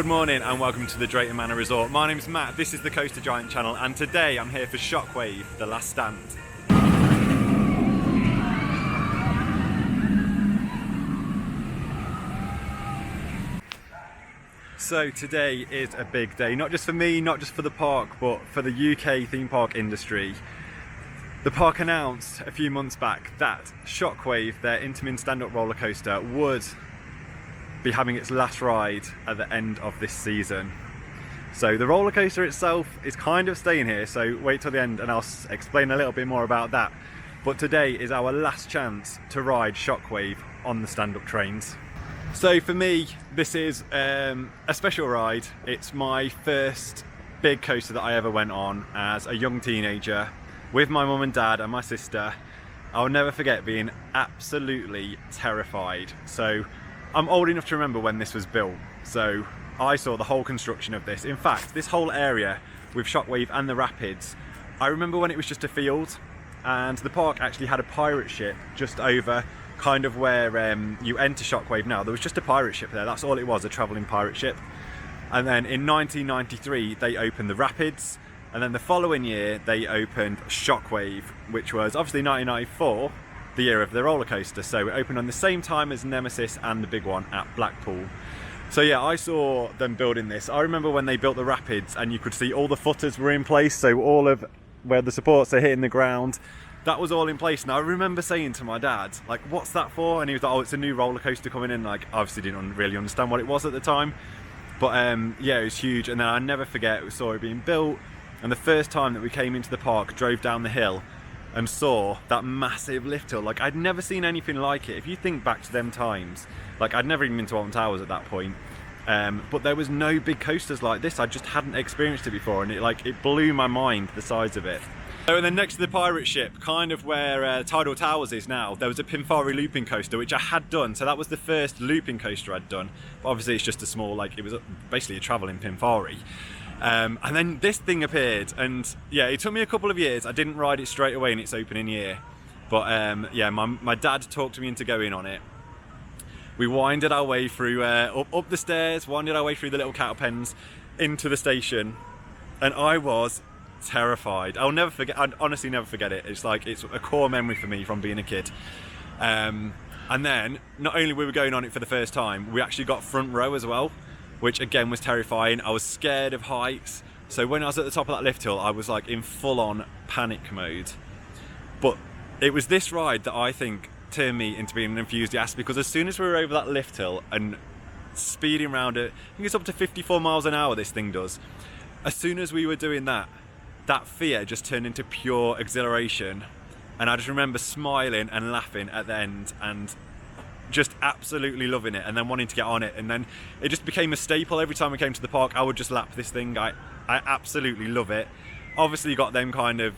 Good morning and welcome to the Drayton Manor Resort. My name's Matt, this is the Coaster Giant channel, and today I'm here for Shockwave The Last Stand. So today is a big day, not just for me, not just for the park, but for the UK theme park industry. The park announced a few months back that Shockwave, their Intamin stand-up roller coaster, would be having its last ride at the end of this season. So the roller coaster itself is kind of staying here, so wait till the end and I'll explain a little bit more about that. But today is our last chance to ride Shockwave on the stand-up trains. So for me, this is a special ride. It's my first big coaster that I ever went on as a young teenager with my mum and dad and my sister. I'll never forget being absolutely terrified. So I'm old enough to remember when this was built, so I saw the whole construction of this. In fact, this whole area with Shockwave and the rapids, I remember when it was just a field, and the park actually had a pirate ship just over kind of where you enter Shockwave now. There was just a pirate ship there, that's all it was, a travelling pirate ship. And then in 1993 they opened the rapids, and then the following year they opened Shockwave, which was obviously 1994, the year of the roller coaster. So it opened on the same time as Nemesis and the big one at Blackpool. So yeah, I saw them building this. I remember when they built the rapids and you could see all the footers were in place, so all of where the supports are hitting the ground, that was all in place. And I remember saying to my dad, like, what's that for? And he was like, oh, it's a new roller coaster coming in. Like, I obviously didn't really understand what it was at the time, but yeah, it was huge. And then I never forget, we saw it being built, and the first time that we came into the park, drove down the hill and saw that massive lift hill. Like, I'd never seen anything like it. If you think back to them times, like, I'd never even been to Alton Towers at that point, but there was no big coasters like this. I just hadn't experienced it before, and it blew my mind, the size of it. So, and then next to the pirate ship, kind of where Tidal Towers is now, there was a Pinfari looping coaster, which I had done. So that was the first looping coaster I'd done. But obviously it's just a small, like, it was basically a travelling Pinfari. And then this thing appeared, and yeah, it took me a couple of years. I didn't ride it straight away in its opening year, but yeah, my dad talked me into going on it. We winded our way through up the stairs, winded our way through the little cattle pens into the station, and I was terrified. I'll never forget. I'd honestly never forget it. It's like, it's a core memory for me from being a kid. And then not only were we going on it for the first time, we actually got front row as well, which again was terrifying. I was scared of heights, so when I was at the top of that lift hill, I was like in full-on panic mode. But it was this ride that I think turned me into being an enthusiast, because as soon as we were over that lift hill and speeding around it, I think it's up to 54 miles an hour this thing does. As soon as we were doing that, that fear just turned into pure exhilaration, and I just remember smiling and laughing at the end and just absolutely loving it, and then wanting to get on it. And then it just became a staple. Every time we came to the park, I would just lap this thing. I absolutely love it. Obviously got them kind of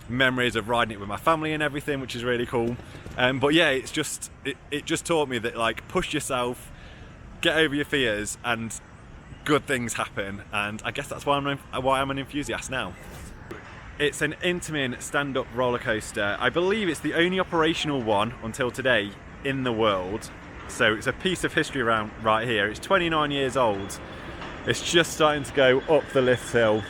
memories of riding it with my family and everything, which is really cool. But yeah, it's just it just taught me that, like, push yourself, get over your fears, and good things happen. And I guess that's why I'm an enthusiast now. It's an Intamin stand-up roller coaster. I believe it's the only operational one until today in the world, so it's a piece of history around right here. It's 29 years old. It's just starting to go up the lift hill.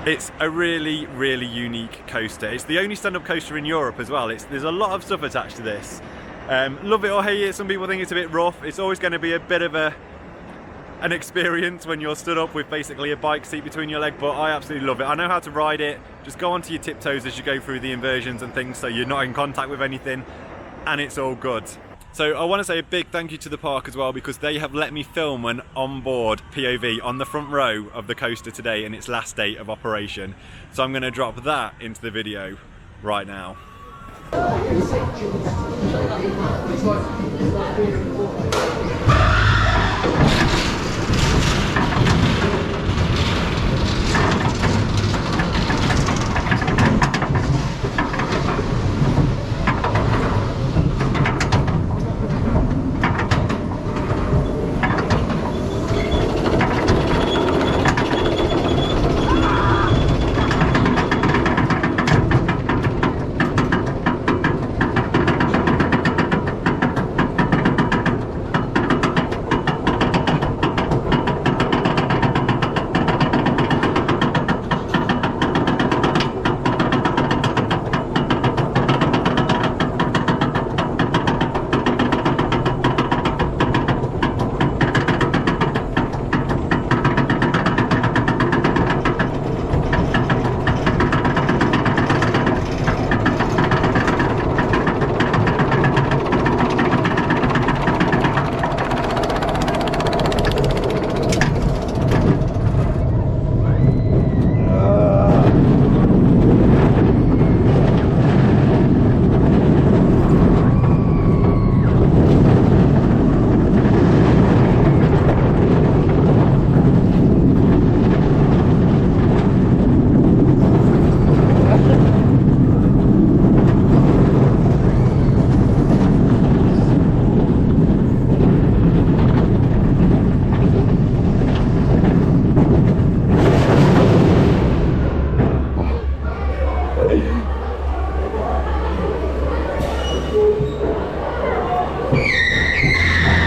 It's a really, really unique coaster. It's the only stand-up coaster in Europe as well. There's a lot of stuff attached to this. Love it or hate it. Some people think it's a bit rough. It's always going to be a bit of an experience when you're stood up with basically a bike seat between your legs, but I absolutely love it. I know how to ride it. Just go onto your tiptoes as you go through the inversions and things, so you're not in contact with anything, and it's all good. So I want to say a big thank you to the park as well, because they have let me film an onboard POV on the front row of the coaster today in its last day of operation. So I'm going to drop that into the video right now.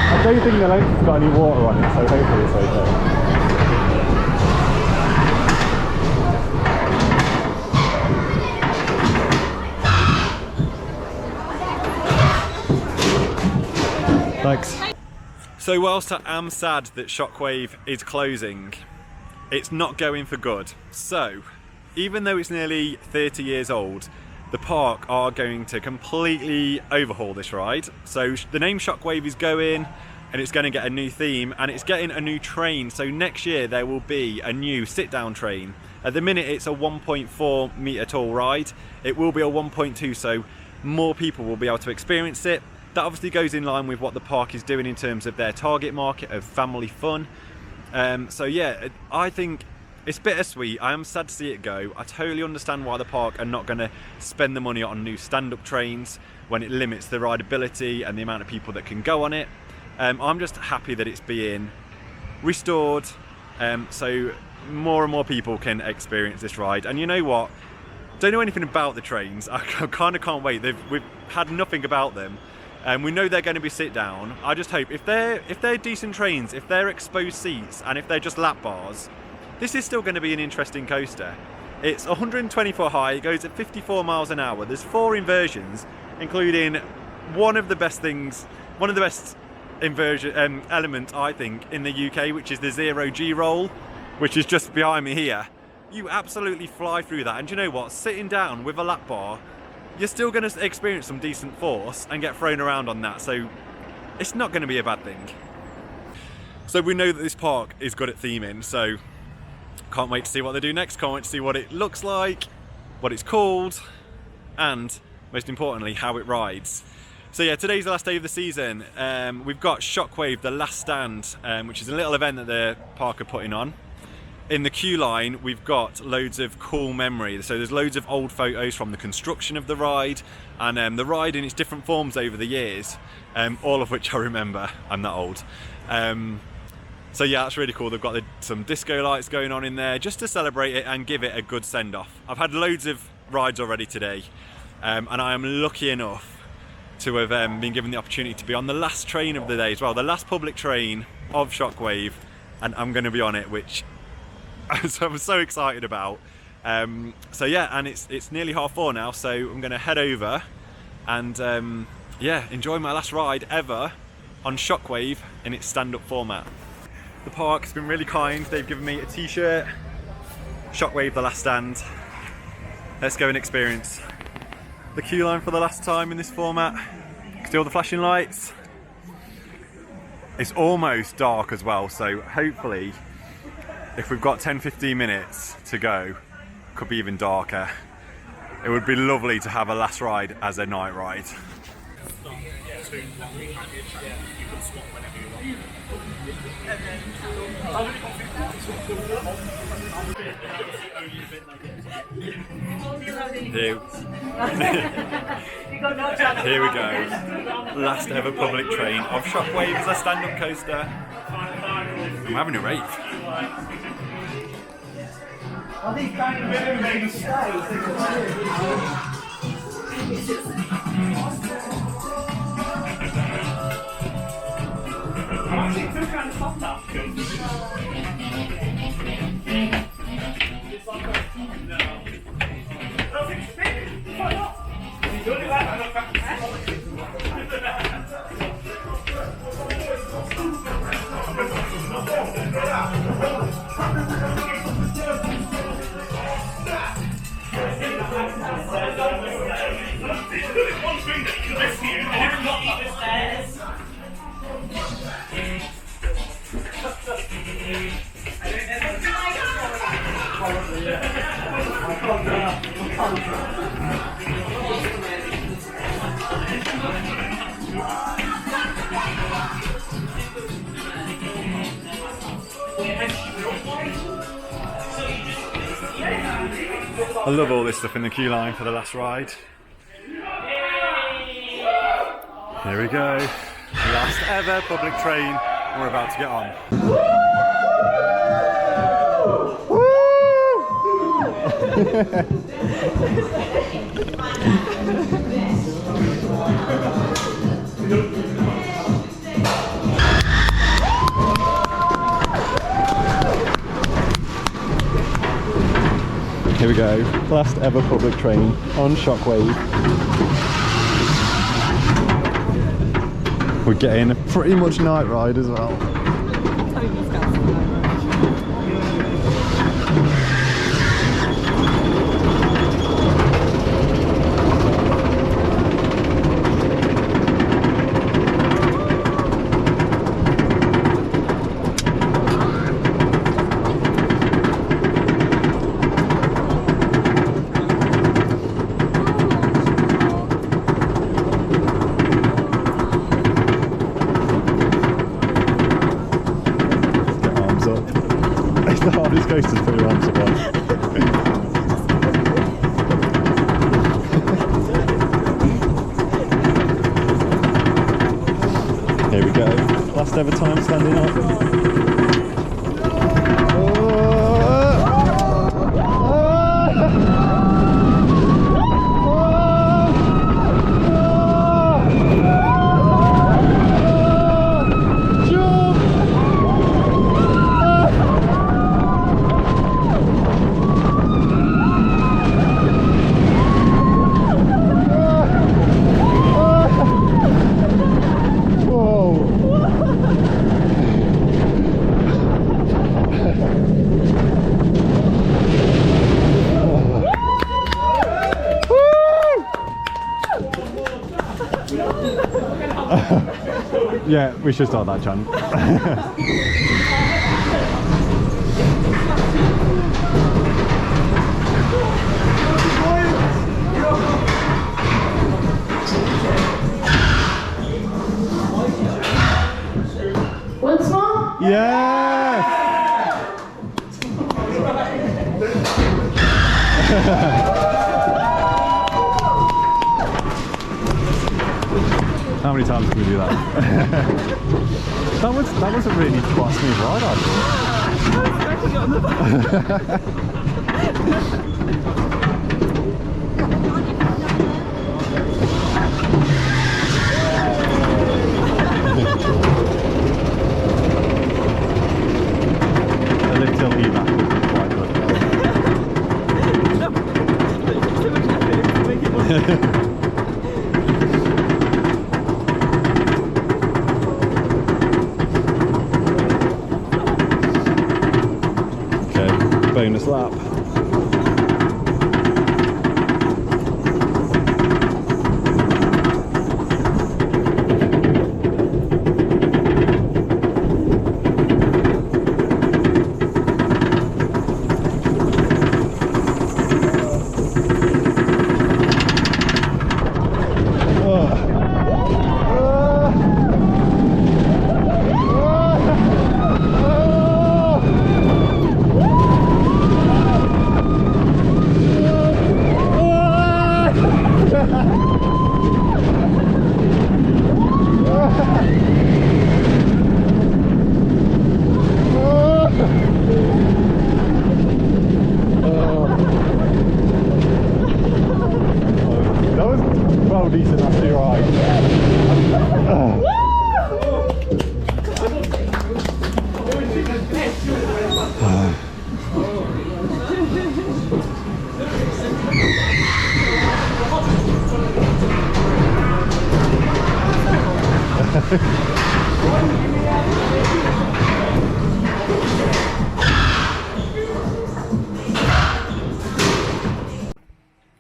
I don't think the length has got any water on it, so hopefully it's okay. Thanks. So whilst I am sad that Shockwave is closing, it's not going for good. So even though it's nearly 30 years old, the park are going to completely overhaul this ride. So the name Shockwave is going, and it's going to get a new theme, and it's getting a new train. So next year there will be a new sit-down train. At the minute it's a 1.4 metre tall ride. It will be a 1.2, so more people will be able to experience it. That obviously goes in line with what the park is doing in terms of their target market of family fun. So yeah, I think it's bittersweet. I am sad to see it go. I totally understand why the park are not going to spend the money on new stand-up trains when it limits the rideability and the amount of people that can go on it. I'm just happy that it's being restored, so more and more people can experience this ride. And you know what? Don't know anything about the trains. I kind of can't wait. We've had nothing about them. We know they're going to be sit down. I just hope if they're decent trains, if they're exposed seats, and if they're just lap bars, this is still going to be an interesting coaster. It's 120 foot high, it goes at 54 miles an hour. There's 4 inversions, including one of the best inversion element I think in the UK, which is the 0G roll, which is just behind me here. You absolutely fly through that, and do you know what? Sitting down with a lap bar, you're still going to experience some decent force and get thrown around on that, so it's not going to be a bad thing. So we know that this park is good at theming, so can't wait to see what they do next, can't wait to see what it looks like, what it's called, and most importantly, how it rides. So yeah, today's the last day of the season. We've got Shockwave The Last Stand, which is a little event that the park are putting on. In the queue line, we've got loads of cool memory. So there's loads of old photos from the construction of the ride, and the ride in its different forms over the years, all of which I remember. I'm that old. So yeah, that's really cool. They've got some disco lights going on in there just to celebrate it and give it a good send-off. I've had loads of rides already today, and I am lucky enough to have been given the opportunity to be on the last train of the day as well, the last public train of Shockwave, and I'm going to be on it, which I'm so excited about. So yeah, and it's nearly 4:30 now, so I'm going to head over and yeah, enjoy my last ride ever on Shockwave in its stand-up format. The park has been really kind. They've given me a t-shirt, Shockwave The Last Stand. Let's go and experience the queue line for the last time in this format. See all the flashing lights. It's almost dark as well, so hopefully if we've got 10-15 minutes to go, could be even darker. It would be lovely to have a last ride as a night ride. Here we go. Last ever public train of Shockwave as a stand-up coaster. I'm having a rave. I love all this stuff in the queue line for the last ride. Here we go. Last ever public train we're about to get on. Here we go, last ever public train on Shockwave. We're getting a pretty much night ride as well. The hardest coasters put your arms above. Here we go. Last ever time standing up. Yeah, we should start that chant. Once more? Yes! How many times can we do that? that was a really quite smooth ride, I A little evac would be quite good. Bonus lap. Decent after your eyes.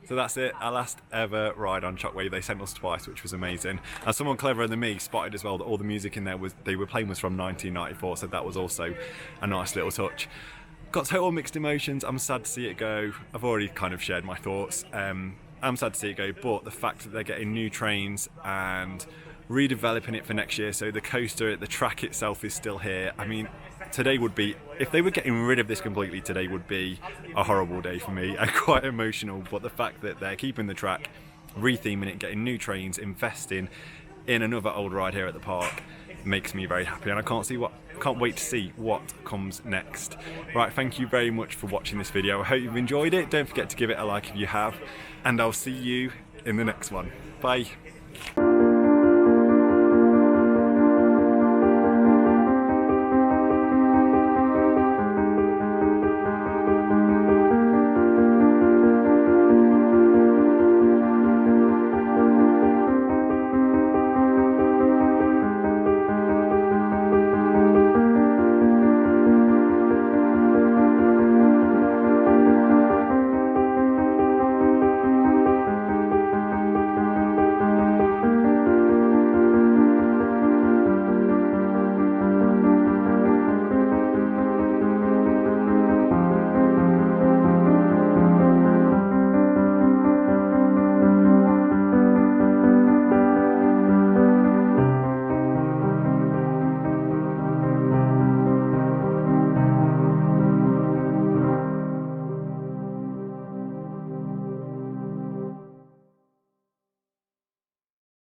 So that's it, our last ever ride on Shockwave. They sent us twice, which was amazing. And someone cleverer than me spotted as well that all the music in there they were playing was from 1994, so that was also a nice little touch. Got total mixed emotions. I'm sad to see it go. I've already kind of shared my thoughts. I'm sad to see it go, but the fact that they're getting new trains and redeveloping it for next year, so the coaster, the track itself is still here. I mean, today would be, if they were getting rid of this completely, today would be a horrible day for me and quite emotional. But the fact that they're keeping the track, retheming it, getting new trains, investing in another old ride here at the park, makes me very happy, and I can't wait to see what comes next. Right, thank you very much for watching this video. I hope you've enjoyed it. Don't forget to give it a like if you have, and I'll see you in the next one. Bye.